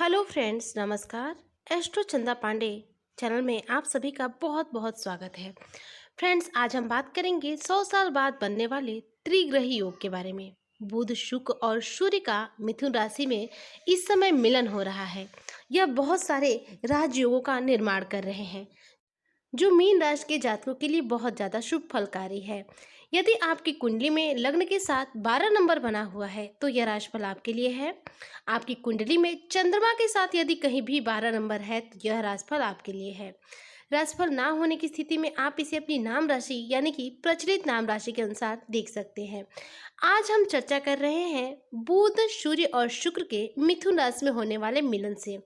Hello friends, नमस्कार। Astro चंदा Pandey channel में आप सभी का बहुत बहुत स्वागत है। फ्रेंड्स, आज हम बात करेंगे 100 साल बाद बनने वाले त्रिग्रही योग के बारे में। बुध, शुक्र और सूर्य का मिथुन राशि में इस समय मिलन हो रहा है। यह बहुत सारे राजयोगों का निर्माण कर रहे हैं जो मीन राशि के जातकों के लिए बहुत ज़्यादा शुभ फलकारी है। यदि आपकी कुंडली में लग्न के साथ 12 नंबर बना हुआ है तो यह राशिफल आपके लिए है। आपकी कुंडली में चंद्रमा के साथ यदि कहीं भी 12 नंबर है तो यह राशिफल आपके लिए है। राशिफल ना होने की स्थिति में आप इसे अपनी नाम राशि यानी कि प्रचलित नाम राशि के अनुसार देख सकते हैं। आज हम चर्चा कर रहे हैं बुध, सूर्य और शुक्र के मिथुन राशि में होने वाले मिलन से।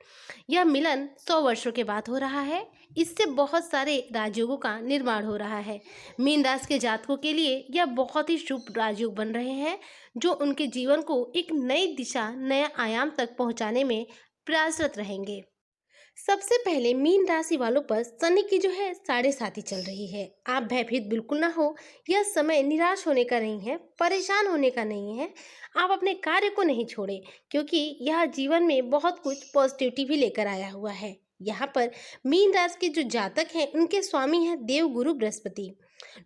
यह मिलन 100 वर्षों के बाद हो रहा है। इससे बहुत सारे राजयोगों का निर्माण हो रहा है। मीन राशि के जातकों के लिए यह बहुत ही शुभ राजयोग बन रहे हैं जो उनके जीवन को एक नई दिशा, नया आयाम तक पहुंचाने में प्रयासरत रहेंगे। सबसे पहले मीन राशि वालों पर शनि की जो है 7.5 चल रही है। आप भयभीत बिल्कुल ना हो। यह समय निराश होने का नहीं है, परेशान होने का नहीं है। आप अपने कार्य को नहीं छोड़ें क्योंकि यह जीवन में बहुत कुछ पॉजिटिविटी भी लेकर आया हुआ है। यहाँ पर मीन राशि के जो जातक हैं उनके स्वामी हैं देव गुरु बृहस्पति।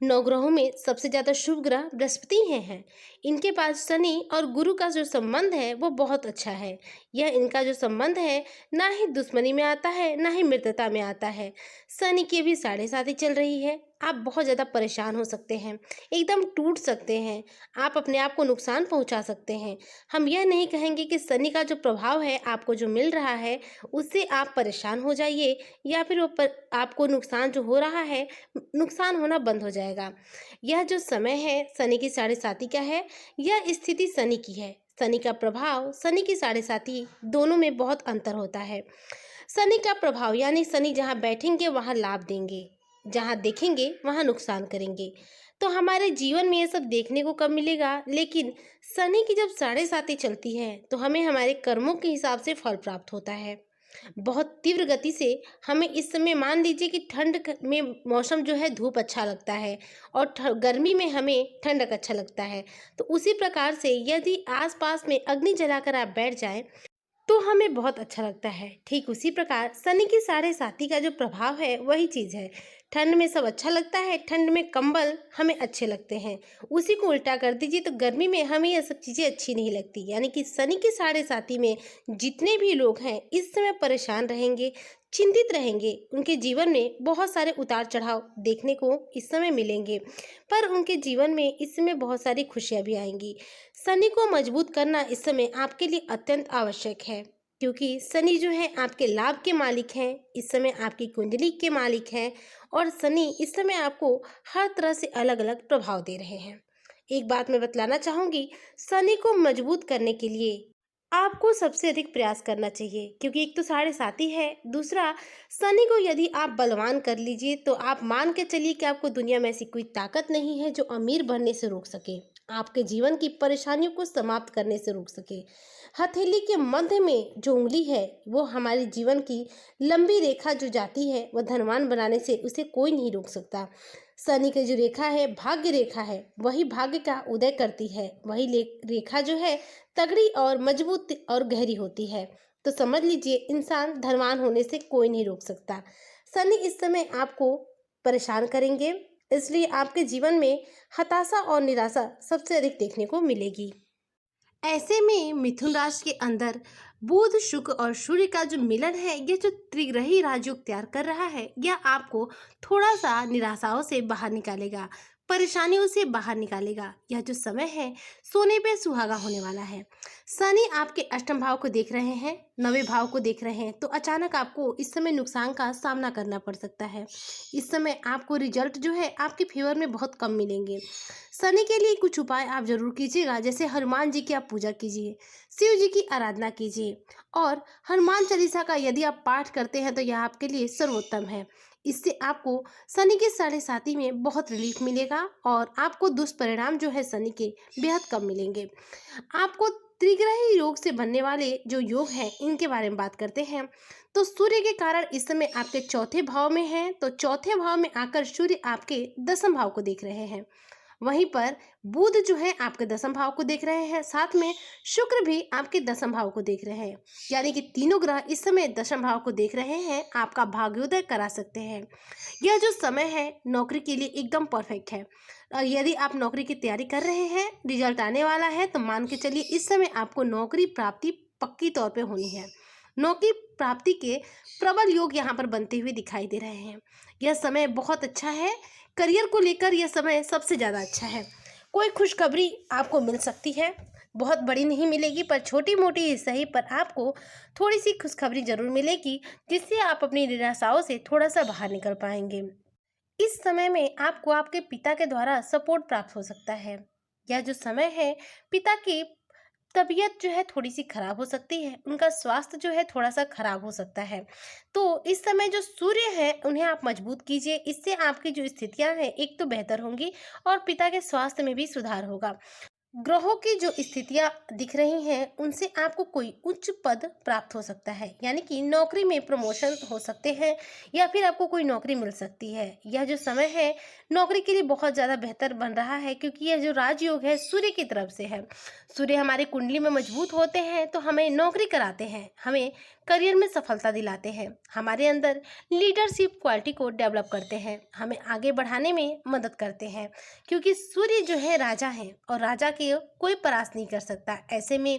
नवग्रहों में सबसे ज्यादा शुभ ग्रह बृहस्पति हैं। इनके पास शनि और गुरु का जो संबंध है वो बहुत अच्छा है। यह इनका जो संबंध है ना ही दुश्मनी में आता है ना ही मित्रता में आता है। शनि की भी 7.5 चल रही है। आप बहुत ज़्यादा परेशान हो सकते हैं, एकदम टूट सकते हैं, आप अपने आप को नुकसान पहुंचा सकते हैं। हम यह नहीं कहेंगे कि शनि का जो प्रभाव है आपको जो मिल रहा है उससे आप परेशान हो जाइए या फिर आपको नुकसान जो हो रहा है नुकसान होना बंद हो जाएगा। यह जो समय है शनि की 7.5 का है। यह स्थिति शनि की है। शनि का प्रभाव, शनि की 7.5 दोनों में बहुत अंतर होता है। शनि का प्रभाव यानी शनि जहाँ बैठेंगे वहाँ लाभ देंगे, जहाँ देखेंगे वहाँ नुकसान करेंगे। तो हमारे जीवन में ये सब देखने को कब मिलेगा, लेकिन शनि की जब 7.5 चलती है तो हमें हमारे कर्मों के हिसाब से फल प्राप्त होता है। बहुत तीव्र गति से हमें इस समय मान लीजिए कि में मौसम जो है धूप अच्छा लगता है और गर्मी में हमें ठंडक अच्छा लगता है। तो उसी प्रकार से यदि आसपास में अग्नि जलाकर आप बैठ जाएं तो हमें बहुत अच्छा लगता है। ठीक उसी प्रकार शनि की 7.5 का जो प्रभाव है वही चीज़ है। ठंड में सब अच्छा लगता है, ठंड में कंबल हमें अच्छे लगते हैं। उसी को उल्टा कर दीजिए तो गर्मी में हमें ये सब चीज़ें अच्छी नहीं लगती। यानी कि शनि की 7.5 में जितने भी लोग हैं इस समय परेशान रहेंगे, चिंतित रहेंगे। उनके जीवन में बहुत सारे उतार चढ़ाव देखने को इस समय मिलेंगे, पर उनके जीवन में इस समय बहुत सारी खुशियाँ भी आएंगी। शनि को मजबूत करना इस समय आपके लिए अत्यंत आवश्यक है क्योंकि शनि जो है आपके लाभ के मालिक हैं, इस समय आपकी कुंडली के मालिक हैं और शनि इस समय आपको हर तरह से अलग अलग प्रभाव दे रहे हैं। एक बात मैं बतलाना चाहूंगी, शनि को मजबूत करने के लिए आपको सबसे अधिक प्रयास करना चाहिए क्योंकि एक तो 7.5 है, दूसरा शनि को यदि आप बलवान कर लीजिए तो आप मान के चलिए कि आपको दुनिया में ऐसी कोई ताकत नहीं है जो अमीर बनने से रोक सके, आपके जीवन की परेशानियों को समाप्त करने से रोक सके। हथेली के मध्य में जो उंगली है वो हमारे जीवन की लंबी रेखा जो जाती है वह धनवान बनाने से उसे कोई नहीं रोक सकता। शनि की जो रेखा है भाग्य रेखा है, वही भाग्य का उदय करती है। वही रेखा जो है तगड़ी और मजबूत और गहरी होती है। तो समझ लीजिए इंसान धनवान होने से कोई नहीं रोक सकता। शनि इस समय आपको परेशान करेंगे, इसलिए आपके जीवन में हताशा और निराशा सबसे अधिक देखने को मिलेगी। ऐसे में मिथुन राशि के अंदर बुध, शुक्र और सूर्य का जो मिलन है, ये जो त्रिग्रही राजयोग तैयार कर रहा है, यह आपको थोड़ा सा निराशाओं से बाहर निकालेगा, परेशानियों से बाहर निकालेगा। यह जो समय है सोने पे सुहागा होने वाला है। शनि आपके अष्टम भाव को देख रहे हैं, नवे भाव को देख रहे हैं, तो अचानक आपको इस समय नुकसान का सामना करना पड़ सकता है। इस समय आपको रिजल्ट जो है आपके फेवर में बहुत कम मिलेंगे। शनि के लिए कुछ उपाय आप जरूर कीजिएगा, जैसे हनुमान जी की आप पूजा कीजिए, शिव जी की आराधना कीजिए और हनुमान चालीसा का यदि आप पाठ करते हैं तो यह आपके लिए सर्वोत्तम है। इससे आपको शनि के 7.5 में बहुत रिलीफ मिलेगा और आपको दुष्परिणाम जो है शनि के बेहद कम मिलेंगे। आपको त्रिग्रही योग से बनने वाले जो योग हैं इनके बारे में बात करते हैं। तो सूर्य के कारण इस समय आपके चौथे भाव में है, तो चौथे भाव में आकर सूर्य आपके 10वें भाव को देख रहे हैं वहीं पर बुध जो है आपके दसम भाव को देख रहे हैं, साथ में शुक्र भी आपके दसम भाव को देख रहे हैं। यानी कि तीनों ग्रह इस समय दशम भाव को देख रहे हैं, आपका भाग्योदय करा सकते हैं। यह जो समय है नौकरी के लिए एकदम परफेक्ट है। यदि आप नौकरी की तैयारी कर रहे हैं, रिजल्ट आने वाला है, तो मान के चलिए इस समय आपको नौकरी प्राप्ति पक्की तौर पे होनी है। नौकरी प्राप्ति के प्रबल योग यहाँ पर बनते हुए दिखाई दे रहे हैं। यह समय बहुत अच्छा है, करियर को लेकर यह समय सबसे ज़्यादा अच्छा है। कोई खुशखबरी आपको मिल सकती है, बहुत बड़ी नहीं मिलेगी पर छोटी मोटी ही सही, पर आपको थोड़ी सी खुशखबरी जरूर मिलेगी, जिससे आप अपनी निराशाओं से थोड़ा सा बाहर निकल पाएंगे। इस समय में आपको आपके पिता के द्वारा सपोर्ट प्राप्त हो सकता है। यह जो समय है, पिता की तबीयत जो है थोड़ी सी खराब हो सकती है, उनका स्वास्थ्य जो है थोड़ा सा खराब हो सकता है। तो इस समय जो सूर्य है उन्हें आप मजबूत कीजिए, इससे आपकी जो स्थितियां हैं एक तो बेहतर होंगी और पिता के स्वास्थ्य में भी सुधार होगा। ग्रहों की जो स्थितियां दिख रही हैं उनसे आपको कोई उच्च पद प्राप्त हो सकता है, यानी कि नौकरी में प्रमोशन हो सकते हैं या फिर आपको कोई नौकरी मिल सकती है। यह जो समय है नौकरी के लिए बहुत ज़्यादा बेहतर बन रहा है, क्योंकि यह जो राजयोग है सूर्य की तरफ से है। सूर्य हमारे कुंडली में मजबूत होते हैं तो हमें नौकरी कराते हैं, हमें करियर में सफलता दिलाते हैं, हमारे अंदर लीडरशिप क्वालिटी को डेवलप करते हैं, हमें आगे बढ़ाने में मदद करते हैं। क्योंकि सूर्य जो है राजा है और राजा के कोई परास्त नहीं कर सकता। ऐसे में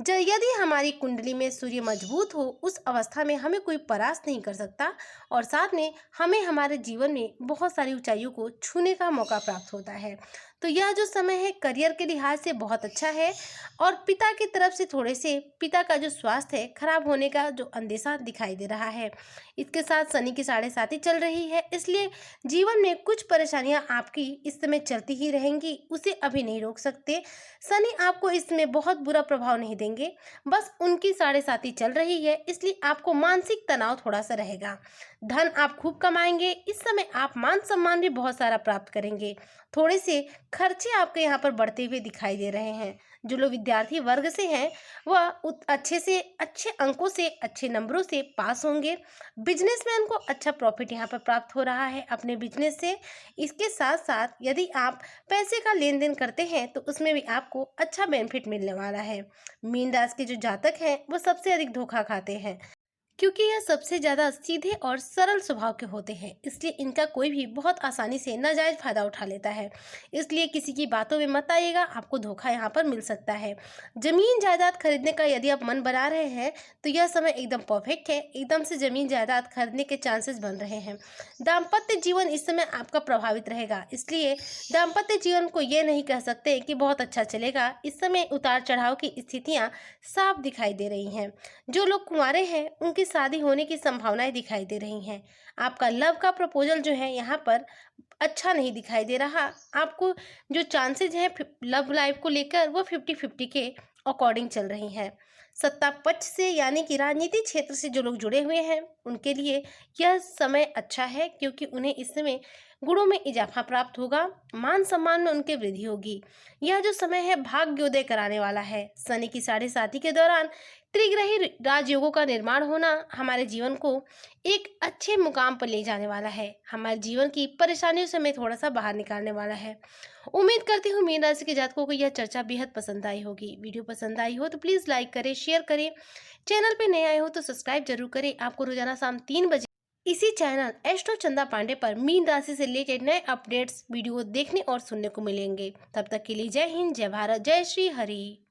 यदि हमारी कुंडली में सूर्य मजबूत हो, उस अवस्था में हमें कोई परास्त नहीं कर सकता और साथ में हमें हमारे जीवन में बहुत सारी ऊंचाइयों को छूने का मौका प्राप्त होता है। तो यह जो समय है करियर के लिहाज से बहुत अच्छा है और पिता की तरफ से थोड़े से पिता का जो स्वास्थ्य है खराब होने का जो अंदेशा दिखाई दे रहा है। इसके साथ शनि की 7.5 चल रही है, इसलिए जीवन में कुछ परेशानियां आपकी इस समय चलती ही रहेंगी, उसे अभी नहीं रोक सकते। शनि आपको इसमें बहुत बुरा प्रभाव नहीं देंगे, बस उनकी 7.5 चल रही है, इसलिए आपको मानसिक तनाव थोड़ा सा रहेगा। धन आप खूब कमाएंगे, इस समय आप मान सम्मान भी बहुत सारा प्राप्त करेंगे। थोड़े से खर्चे आपके यहाँ पर बढ़ते हुए दिखाई दे रहे हैं। जो लोग विद्यार्थी वर्ग से हैं वह अच्छे से अच्छे अंकों से अच्छे नंबरों से पास होंगे। बिजनेसमैन को अच्छा प्रॉफिट यहाँ पर प्राप्त हो रहा है अपने बिजनेस से। इसके साथ साथ यदि आप पैसे का लेन देन करते हैं तो उसमें भी आपको अच्छा बेनिफिट मिलने वाला है। मीन राशि के जो जातक हैं वो सबसे अधिक धोखा खाते हैं, क्योंकि यह सबसे ज़्यादा सीधे और सरल स्वभाव के होते हैं, इसलिए इनका कोई भी बहुत आसानी से नाजायज फायदा उठा लेता है। इसलिए किसी की बातों में मत आइएगा, आपको धोखा यहाँ पर मिल सकता है। जमीन जायदाद खरीदने का यदि आप मन बना रहे हैं तो यह समय एकदम परफेक्ट है, एकदम से जमीन जायदाद खरीदने के चांसेस बन रहे हैं। दाम्पत्य जीवन इस समय आपका प्रभावित रहेगा, इसलिए दाम्पत्य जीवन को ये नहीं कह सकते कि बहुत अच्छा चलेगा। इस समय उतार चढ़ाव की स्थितियाँ साफ दिखाई दे रही हैं। जो लोग कुंवारे हैं उनकी शादी होने की संभावनाएं दिखाई दे रही हैं। आपका लव का प्रपोजल जो है यहाँ पर अच्छा नहीं दिखाई दे रहा। आपको जो चांसेस हैं लव लाइफ को लेकर वो 50-50 के अकॉर्डिंग चल रही हैं। सत्ता पक्ष से यानी कि राजनीति क्षेत्र से जो लोग जुड़े हुए हैं उनके लिए यह समय अच्छा है, क्योंकि उन्हें इस समय गुणों में इजाफा प्राप्त होगा, मान सम्मान में उनके वृद्धि होगी। यह जो समय है भाग्योदय कराने वाला है। शनि की 7.5 के दौरान त्रिग्रही राजयोगों का निर्माण होना हमारे जीवन को एक अच्छे मुकाम पर ले जाने वाला है, हमारे जीवन की परेशानियों से हमें थोड़ा सा बाहर निकालने वाला है। उम्मीद करती हूँ मीन राशि के जातकों को यह चर्चा बेहद पसंद आई होगी। वीडियो पसंद आई हो तो प्लीज़ लाइक करें, शेयर करें। चैनल पे नए आए हो तो सब्सक्राइब जरूर करें। आपको रोजाना शाम 3 बजे इसी चैनल एस्ट्रो चंदा पांडे पर मीन राशि से रिलेटेड नए अपडेट्स वीडियो देखने और सुनने को मिलेंगे। तब तक के लिए जय हिंद, जय भारत, जय श्री हरि।